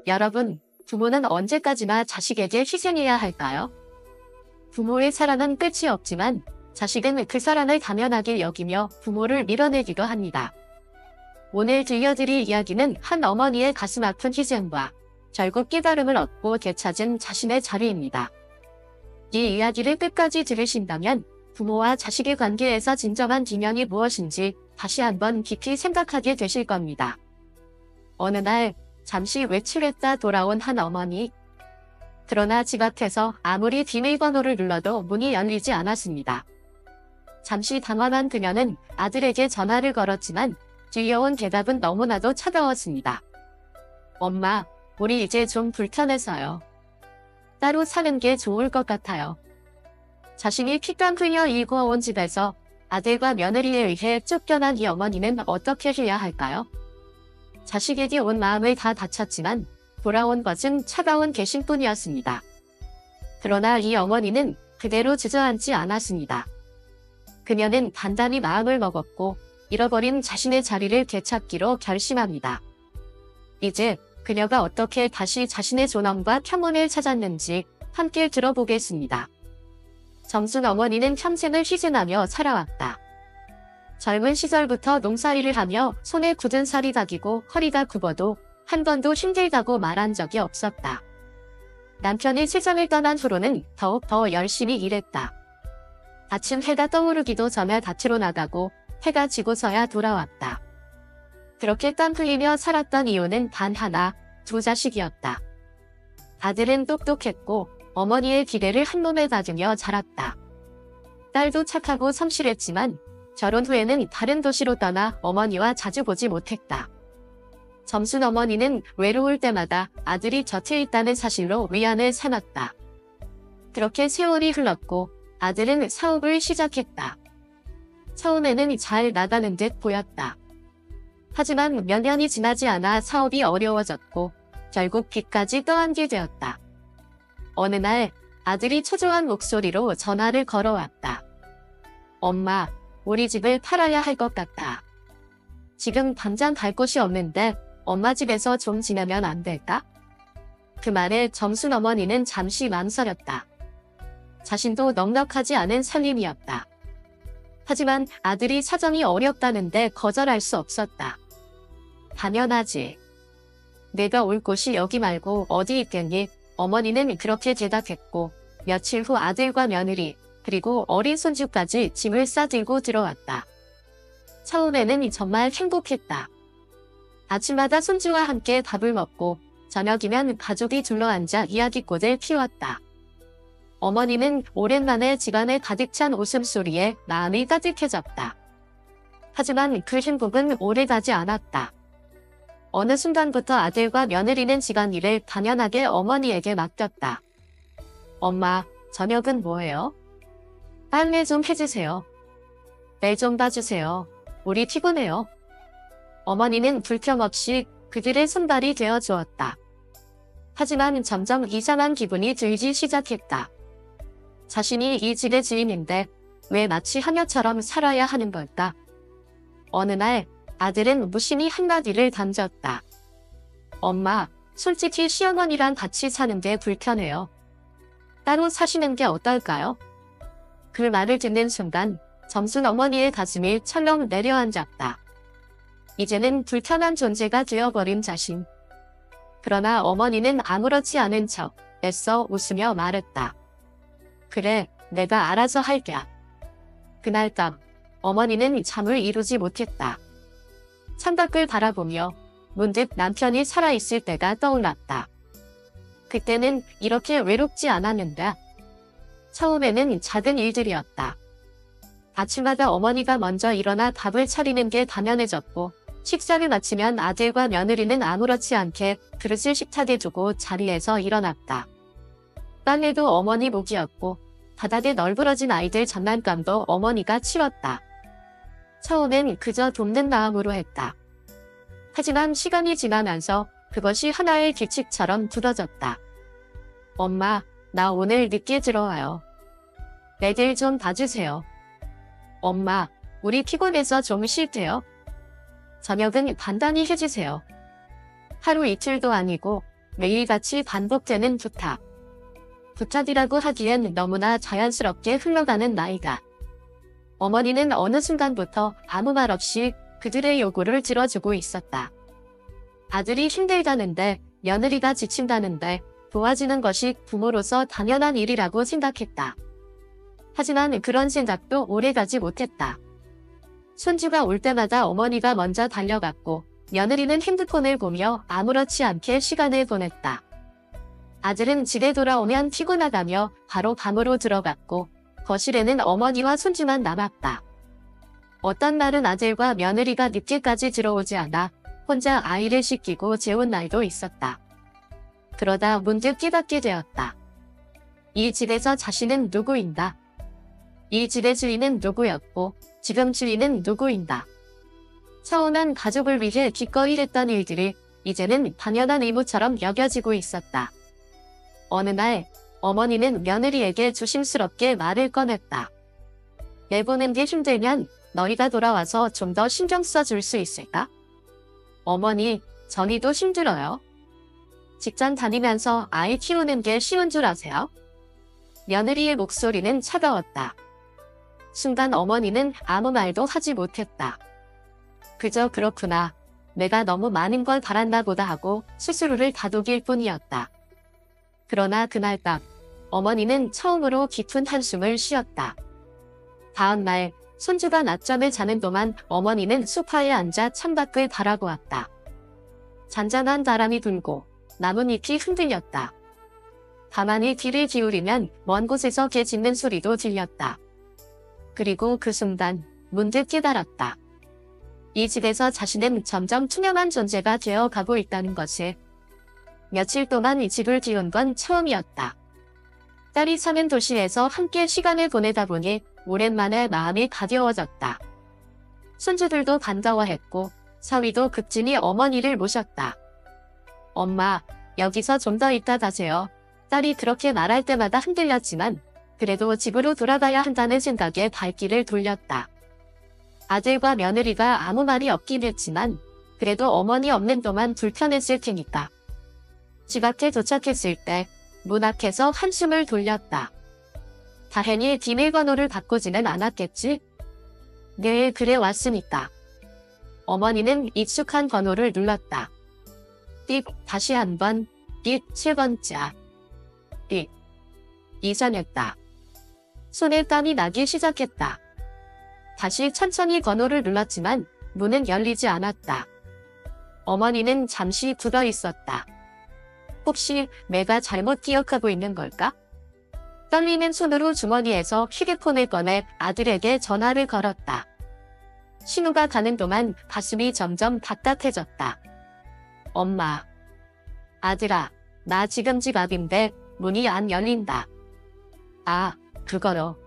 여러분, 부모는 언제까지나 자식에게 희생해야 할까요? 부모의 사랑은 끝이 없지만 자식은 그 사랑을 당연하게 여기며 부모를 밀어내기도 합니다. 오늘 들려드릴 이야기는 한 어머니의 가슴 아픈 희생과 결국 깨달음을 얻고 되찾은 자신의 자리입니다. 이 이야기를 끝까지 들으신다면 부모와 자식의 관계에서 진정한 비명이 무엇인지 다시 한번 깊이 생각하게 되실 겁니다. 어느 날 잠시 외출했다 돌아온 한 어머니. 그러나 집 앞에서 아무리 비밀번호를 눌러도 문이 열리지 않았습니다. 잠시 당황한 그녀는 아들에게 전화를 걸었지만 들려온 대답은 너무나도 차가웠습니다. 엄마, 우리 이제 좀 불편해서요. 따로 사는 게 좋을 것 같아요. 자신이 피땀 흘려 일구어온 집에서 아들과 며느리에 의해 쫓겨난 이 어머니는 어떻게 해야 할까요? 자식에게 온 마음을 다 다쳤지만 돌아온 것은 차가운 배신뿐이었습니다. 그러나 이 어머니는 그대로 주저앉지 않았습니다. 그녀는 단단히 마음을 먹었고 잃어버린 자신의 자리를 되찾기로 결심합니다. 이제 그녀가 어떻게 다시 자신의 존엄과 평온을 찾았는지 함께 들어보겠습니다. 정순 어머니는 평생을 희생하며 살아왔다. 젊은 시절부터 농사일을 하며 손에 굳은 살이 다기고 허리가 굽어도 한 번도 힘들다고 말한 적이 없었다. 남편이 세상을 떠난 후로는 더욱 더 열심히 일했다. 아침 해가 떠오르기도 전에 밭으로 나가고 해가 지고서야 돌아왔다. 그렇게 땀 흘리며 살았던 이유는 단 하나, 두 자식이었다. 아들은 똑똑했고 어머니의 기대를 한몸에 받으며 자랐다. 딸도 착하고 성실했지만 결혼 후에는 다른 도시로 떠나 어머니와 자주 보지 못했다. 점순 어머니는 외로울 때마다 아들이 곁에 있다는 사실로 위안을 삼았다. 그렇게 세월이 흘렀고 아들은 사업을 시작했다. 처음에는 잘 나가는 듯 보였다. 하지만 몇 년이 지나지 않아 사업이 어려워졌고 결국 빚까지 떠안게 되었다. 어느 날 아들이 초조한 목소리로 전화를 걸어왔다. 엄마, 우리 집을 팔아야 할 것 같아. 지금 당장 갈 곳이 없는데 엄마 집에서 좀 지내면 안 될까? 그 말에 정순 어머니는 잠시 망설였다. 자신도 넉넉하지 않은 살림이었다. 하지만 아들이 사정이 어렵다는데 거절할 수 없었다. 당연하지. 내가 올 곳이 여기 말고 어디 있겠니? 어머니는 그렇게 대답했고 며칠 후 아들과 며느리 그리고 어린 손주까지 짐을 싸들고 들어왔다. 처음에는 정말 행복했다. 아침마다 손주와 함께 밥을 먹고 저녁이면 가족이 둘러앉아 이야기꽃을 피웠다. 어머니는 오랜만에 집안에 가득 찬 웃음소리에 마음이 따뜻해졌다. 하지만 그 행복은 오래가지 않았다. 어느 순간부터 아들과 며느리는 집안일을 당연하게 어머니에게 맡겼다. 엄마, 저녁은 뭐예요? 빨래 좀 해주세요. 애 좀 봐주세요. 우리 피곤해요. 어머니는 불평 없이 그들의 손발이 되어 주었다. 하지만 점점 이상한 기분이 들기 시작했다. 자신이 이 집의 주인인데 왜 마치 하녀처럼 살아야 하는 걸까? 어느 날 아들은 무심히 한마디를 던졌다. 엄마, 솔직히 시어머니랑 같이 사는 게 불편해요. 따로 사시는 게 어떨까요? 그 말을 듣는 순간 점순 어머니의 가슴이 철렁 내려앉았다. 이제는 불편한 존재가 되어버린 자신. 그러나 어머니는 아무렇지 않은 척 애써 웃으며 말했다. 그래, 내가 알아서 할게. 그날 밤 어머니는 잠을 이루지 못했다. 창밖을 바라보며 문득 남편이 살아있을 때가 떠올랐다. 그때는 이렇게 외롭지 않았는데 처음에는 작은 일들이었다. 아침마다 어머니가 먼저 일어나 밥을 차리는 게 당연해졌고 식사를 마치면 아들과 며느리는 아무렇지 않게 그릇을 식탁에 두고 자리에서 일어났다. 빨래도 어머니 몫이었고 바닥에 널브러진 아이들 장난감도 어머니가 치웠다. 처음엔 그저 돕는 마음으로 했다. 하지만 시간이 지나면서 그것이 하나의 규칙처럼 굳어졌다. 엄마, 나 오늘 늦게 들어와요. 애들 좀 봐주세요. 엄마, 우리 피곤해서 좀 쉴게요. 저녁은 간단히 해주세요. 하루 이틀도 아니고 매일같이 반복되는 부탁. 부탁이라고 하기엔 너무나 자연스럽게 흘러가는 나이다. 어머니는 어느 순간부터 아무 말 없이 그들의 요구를 들어주고 있었다. 아들이 힘들다는데, 며느리가 지친다는데 도와주는 것이 부모로서 당연한 일이라고 생각했다. 하지만 그런 생각도 오래가지 못했다. 손주가 올 때마다 어머니가 먼저 달려갔고 며느리는 핸드폰을 보며 아무렇지 않게 시간을 보냈다. 아들은 집에 돌아오면 피곤하다며 바로 방으로 들어갔고 거실에는 어머니와 손주만 남았다. 어떤 날은 아들과 며느리가 늦게까지 들어오지 않아 혼자 아이를 씻기고 재운 날도 있었다. 그러다 문득 깨닫게 되었다. 이 집에서 자신은 누구인가? 이 집의 주인은 누구였고 지금 주인은 누구인가? 서운한 가족을 위해 기꺼이 했던 일들이 이제는 당연한 의무처럼 여겨지고 있었다. 어느 날 어머니는 며느리에게 조심스럽게 말을 꺼냈다. 내보낸 게 힘들면 너희가 돌아와서 좀 더 신경 써줄 수 있을까? 어머니, 전이도 힘들어요. 직장 다니면서 아이 키우는 게 쉬운 줄 아세요? 며느리의 목소리는 차가웠다. 순간 어머니는 아무 말도 하지 못했다. 그저 그렇구나. 내가 너무 많은 걸 바랐나 보다 하고 스스로를 다독일 뿐이었다. 그러나 그날 밤, 어머니는 처음으로 깊은 한숨을 쉬었다. 다음 날, 손주가 낮잠을 자는 동안 어머니는 소파에 앉아 창밖을 바라보았다. 잔잔한 바람이 불고 나뭇잎이 흔들렸다. 가만히 귀를 기울이면 먼 곳에서 개 짖는 소리도 들렸다. 그리고 그 순간 문득 깨달았다. 이 집에서 자신은 점점 투명한 존재가 되어 가고 있다는 것을. 며칠 동안 이 집을 키운 건 처음이었다. 딸이 사는 도시에서 함께 시간을 보내다 보니 오랜만에 마음이 가벼워졌다. 손주들도 반가워했고 사위도 급진히 어머니를 모셨다. 엄마, 여기서 좀 더 있다 가세요. 딸이 그렇게 말할 때마다 흔들렸지만 그래도 집으로 돌아가야 한다는 생각에 발길을 돌렸다. 아들과 며느리가 아무 말이 없긴 했지만 그래도 어머니 없는 동안 불편했을 테니까. 집 앞에 도착했을 때 문 앞에서 한숨을 돌렸다. 다행히 비밀번호를 바꾸지는 않았겠지? 네, 그래 왔으니까. 어머니는 익숙한 번호를 눌렀다. 띡, 다시 한 번, 띡, 7번째. 띡. 이상했다. 손에 땀이 나기 시작했다. 다시 천천히 번호를 눌렀지만 문은 열리지 않았다. 어머니는 잠시 굳어 있었다. 혹시 내가 잘못 기억하고 있는 걸까? 떨리는 손으로 주머니에서 휴대폰을 꺼내 아들에게 전화를 걸었다. 신호가 가는 동안 가슴이 점점 답답해졌다. 엄마. 아들아, 나 지금 집 앞인데 문이 안 열린다. 아, 그거요.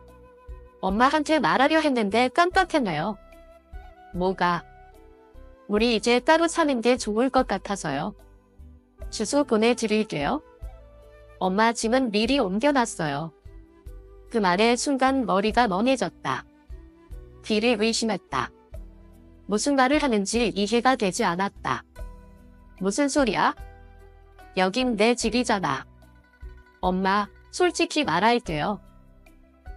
엄마한테 말하려 했는데 깜빡했네요. 뭐가? 우리 이제 따로 사는 게 좋을 것 같아서요. 주소 보내드릴게요. 엄마 짐은 미리 옮겨놨어요. 그 말에 순간 머리가 멍해졌다. 귀를 의심했다. 무슨 말을 하는지 이해가 되지 않았다. 무슨 소리야? 여긴 내 집이잖아. 엄마, 솔직히 말할게요.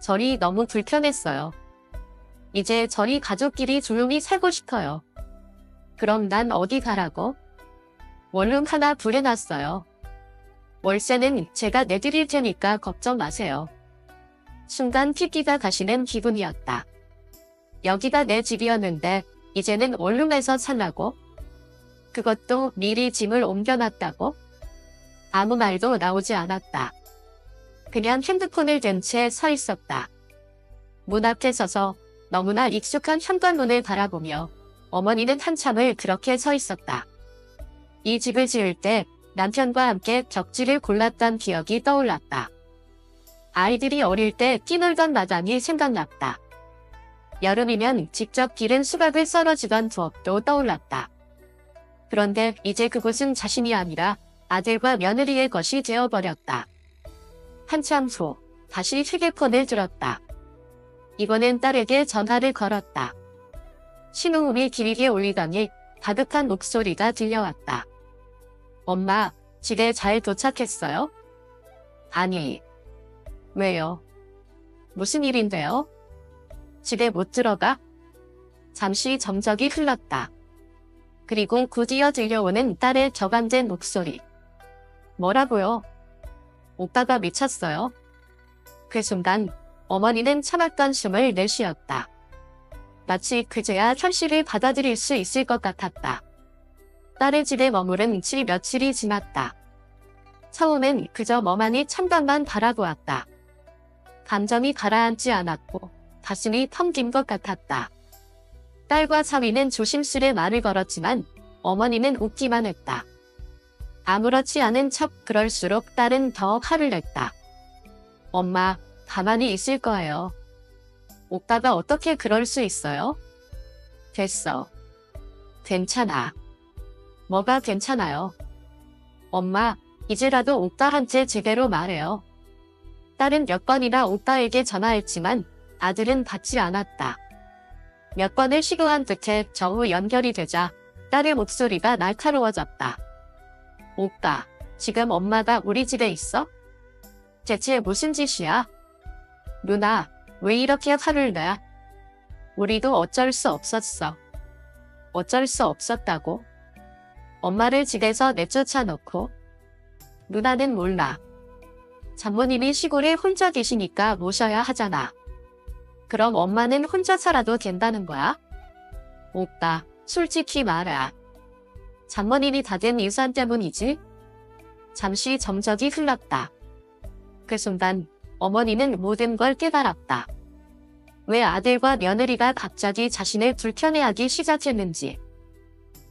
절이 너무 불편했어요. 이제 저희 가족끼리 조용히 살고 싶어요. 그럼 난 어디 가라고? 원룸 하나 부려놨어요. 월세는 제가 내드릴 테니까 걱정 마세요. 순간 핏기가 가시는 기분이었다. 여기가 내 집이었는데 이제는 원룸에서 살라고? 그것도 미리 짐을 옮겨놨다고? 아무 말도 나오지 않았다. 그냥 핸드폰을 든 채 서 있었다. 문 앞에 서서 너무나 익숙한 현관문을 바라보며 어머니는 한참을 그렇게 서 있었다. 이 집을 지을 때 남편과 함께 벽지를 골랐던 기억이 떠올랐다. 아이들이 어릴 때 뛰놀던 마당이 생각났다. 여름이면 직접 기른 수박을 썰어주던 부엌도 떠올랐다. 그런데 이제 그곳은 자신이 아니라 아들과 며느리의 것이 되어버렸다. 한참 후 다시 휴대폰을 들었다. 이번엔 딸에게 전화를 걸었다. 신호음이 길게 울리더니 다급한 목소리가 들려왔다. 엄마, 집에 잘 도착했어요? 아니, 왜요? 무슨 일인데요? 집에 못 들어가? 잠시 정적이 흘렀다. 그리고 곧이어 들려오는 딸의 저감된 목소리. 뭐라고요? 오빠가 미쳤어요. 그 순간 어머니는 참았던 숨을 내쉬었다. 마치 그제야 현실을 받아들일 수 있을 것 같았다. 딸의 집에 머무른 지 며칠이 지났다. 처음엔 그저 멍하니 창밖만 바라보았다. 감정이 가라앉지 않았고 가슴이 텅긴 것 같았다. 딸과 사위는 조심스레 말을 걸었지만 어머니는 웃기만 했다. 아무렇지 않은 척 그럴수록 딸은 더 화를 냈다. 엄마, 가만히 있을 거예요. 오빠가 어떻게 그럴 수 있어요? 됐어. 괜찮아. 뭐가 괜찮아요? 엄마, 이제라도 오빠한테 제대로 말해요. 딸은 몇 번이나 오빠에게 전화했지만 아들은 받지 않았다. 몇 번을 시도한 끝에 겨우 연결이 되자 딸의 목소리가 날카로워졌다. 오빠, 지금 엄마가 우리 집에 있어? 대체 무슨 짓이야? 누나, 왜 이렇게 화를 내? 우리도 어쩔 수 없었어. 어쩔 수 없었다고? 엄마를 집에서 내쫓아 놓고? 누나는 몰라. 장모님이 시골에 혼자 계시니까 모셔야 하잖아. 그럼 엄마는 혼자 살아도 된다는 거야? 오빠, 솔직히 말해. 장모님이 다 된 유산 때문이지? 잠시 정적이 흘렀다. 그 순간 어머니는 모든 걸 깨달았다. 왜 아들과 며느리가 갑자기 자신을 불편해하기 시작했는지,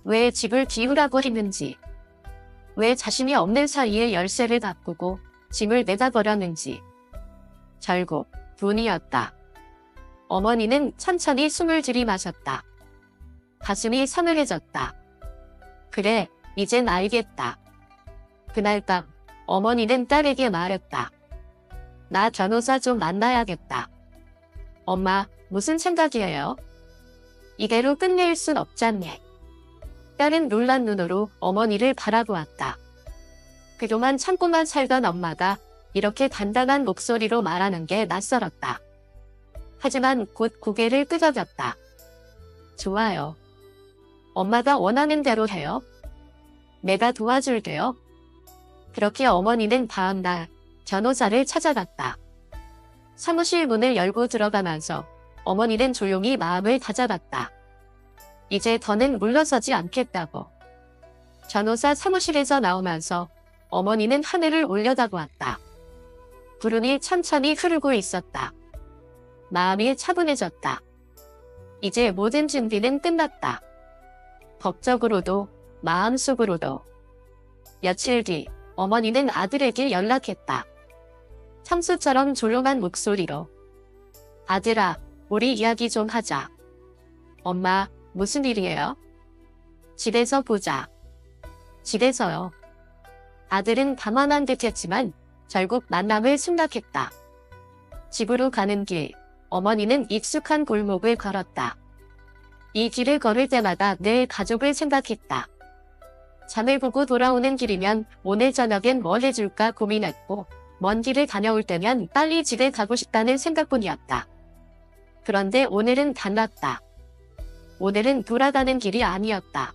왜 집을 비우라고 했는지, 왜 자신이 없는 사이에 열쇠를 바꾸고 짐을 내다버렸는지. 결국 분이었다. 어머니는 천천히 숨을 들이마셨다. 가슴이 서늘해졌다. 그래, 이젠 알겠다. 그날 밤 어머니는 딸에게 말했다. 나 변호사 좀 만나야겠다. 엄마, 무슨 생각이에요? 이대로 끝낼 순 없잖니. 딸은 놀란 눈으로 어머니를 바라보았다. 그동안 참고만 살던 엄마가 이렇게 단단한 목소리로 말하는 게 낯설었다. 하지만 곧 고개를 끄덕였다. 좋아요. 엄마가 원하는 대로 해요. 내가 도와줄게요. 그렇게 어머니는 다음날 변호사를 찾아갔다. 사무실 문을 열고 들어가면서 어머니는 조용히 마음을 다잡았다. 이제 더는 물러서지 않겠다고. 변호사 사무실에서 나오면서 어머니는 하늘을 올려다보았다. 구름이 천천히 흐르고 있었다. 마음이 차분해졌다. 이제 모든 준비는 끝났다. 법적으로도 마음속으로도. 며칠 뒤 어머니는 아들에게 연락했다. 평소처럼 조용한 목소리로. 아들아, 우리 이야기 좀 하자. 엄마, 무슨 일이에요? 집에서 보자. 집에서요. 아들은 방황한 듯했지만 결국 만남을 승낙했다. 집으로 가는 길, 어머니는 익숙한 골목을 걸었다. 이 길을 걸을 때마다 내 가족을 생각했다. 잠을 보고 돌아오는 길이면 오늘 저녁엔 뭘 해줄까 고민했고, 먼 길을 다녀올 때면 빨리 집에 가고 싶다는 생각뿐이었다. 그런데 오늘은 달랐다. 오늘은 돌아가는 길이 아니었다.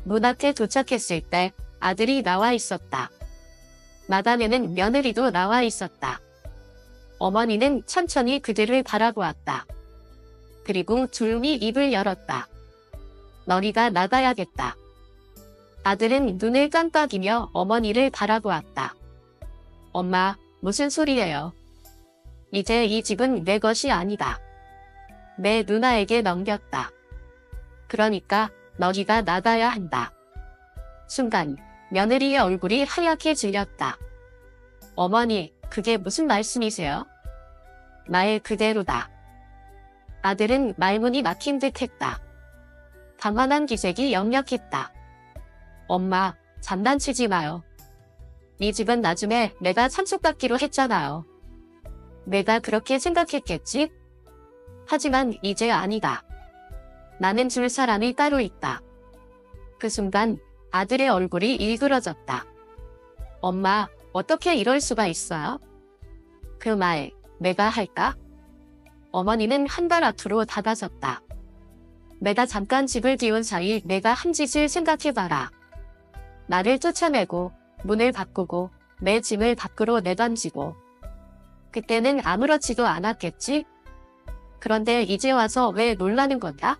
문 앞에 도착했을 때 아들이 나와 있었다. 마당에는 며느리도 나와 있었다. 어머니는 천천히 그들을 바라보았다. 그리고 조용히 입을 열었다. 너희가 나가야겠다. 아들은 눈을 깜빡이며 어머니를 바라보았다. 엄마, 무슨 소리예요? 이제 이 집은 내 것이 아니다. 내 누나에게 넘겼다. 그러니까 너희가 나가야 한다. 순간 며느리의 얼굴이 하얗게 질렸다. 어머니, 그게 무슨 말씀이세요? 말 그대로다. 아들은 말문이 막힌 듯 했다. 방황한 기색이 역력했다. 엄마, 장난치지 마요. 이 집은 나중에 내가 상속받기로 했잖아요. 내가 그렇게 생각했겠지? 하지만 이제 아니다. 나는 줄 사람이 따로 있다. 그 순간 아들의 얼굴이 일그러졌다. 엄마, 어떻게 이럴 수가 있어요? 그 말, 내가 할까? 어머니는 한 발 앞으로 다가섰다. 내가 잠깐 집을 비운 사이 내가 한 짓을 생각해봐라. 나를 쫓아내고, 문을 바꾸고, 내 짐을 밖으로 내던지고. 그때는 아무렇지도 않았겠지? 그런데 이제 와서 왜 놀라는 거냐?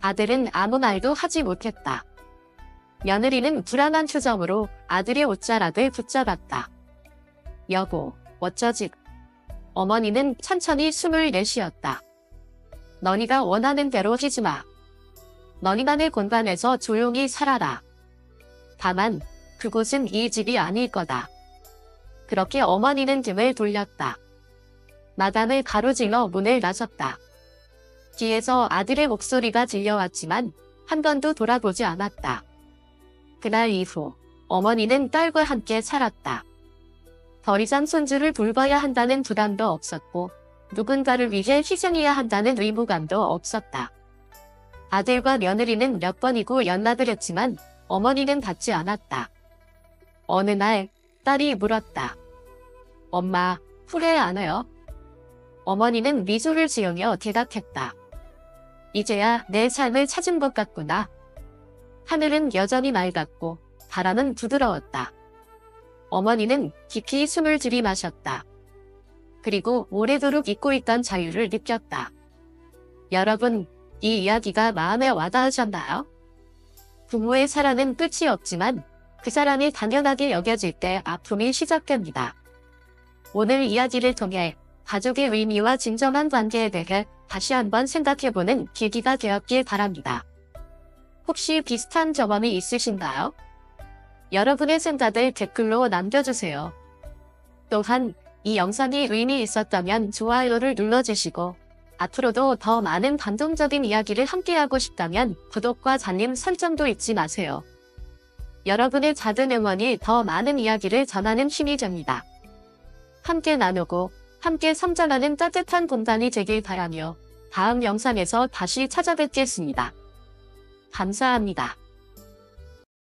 아들은 아무 말도 하지 못했다. 며느리는 불안한 표정으로 아들의 옷자락을 붙잡았다. 여보, 어쩌지? 어머니는 천천히 숨을 내쉬었다. 너희가 원하는 대로 하지 마. 너희만의 공간에서 조용히 살아라. 다만 그곳은 이 집이 아닐 거다. 그렇게 어머니는 등을 돌렸다. 마당을 가로질러 문을 나섰다. 뒤에서 아들의 목소리가 들려왔지만 한 번도 돌아보지 않았다. 그날 이후 어머니는 딸과 함께 살았다. 더 이상 손주를 돌봐야 한다는 부담도 없었고 누군가를 위해 희생해야 한다는 의무감도 없었다. 아들과 며느리는 몇 번이고 연락을 했지만 어머니는 받지 않았다. 어느 날 딸이 물었다. 엄마, 후회 안 해요? 어머니는 미소를 지으며 대답했다. 이제야 내 삶을 찾은 것 같구나. 하늘은 여전히 맑았고 바람은 부드러웠다. 어머니는 깊이 숨을 들이마셨다. 그리고 오래도록 잊고 있던 자유를 느꼈다. 여러분, 이 이야기가 마음에 와닿으셨나요? 부모의 사랑은 끝이 없지만 그 사랑이 당연하게 여겨질 때 아픔이 시작됩니다. 오늘 이야기를 통해 가족의 의미와 진정한 관계에 대해 다시 한번 생각해보는 계기가 되었길 바랍니다. 혹시 비슷한 경험이 있으신가요? 여러분의 생각을 댓글로 남겨주세요. 또한 이 영상이 의미 있었다면 좋아요를 눌러주시고 앞으로도 더 많은 감동적인 이야기를 함께하고 싶다면 구독과 알림 설정도 잊지 마세요. 여러분의 작은 응원이 더 많은 이야기를 전하는 힘이 됩니다. 함께 나누고 함께 성장하는 따뜻한 공간이 되길 바라며 다음 영상에서 다시 찾아뵙겠습니다. 감사합니다.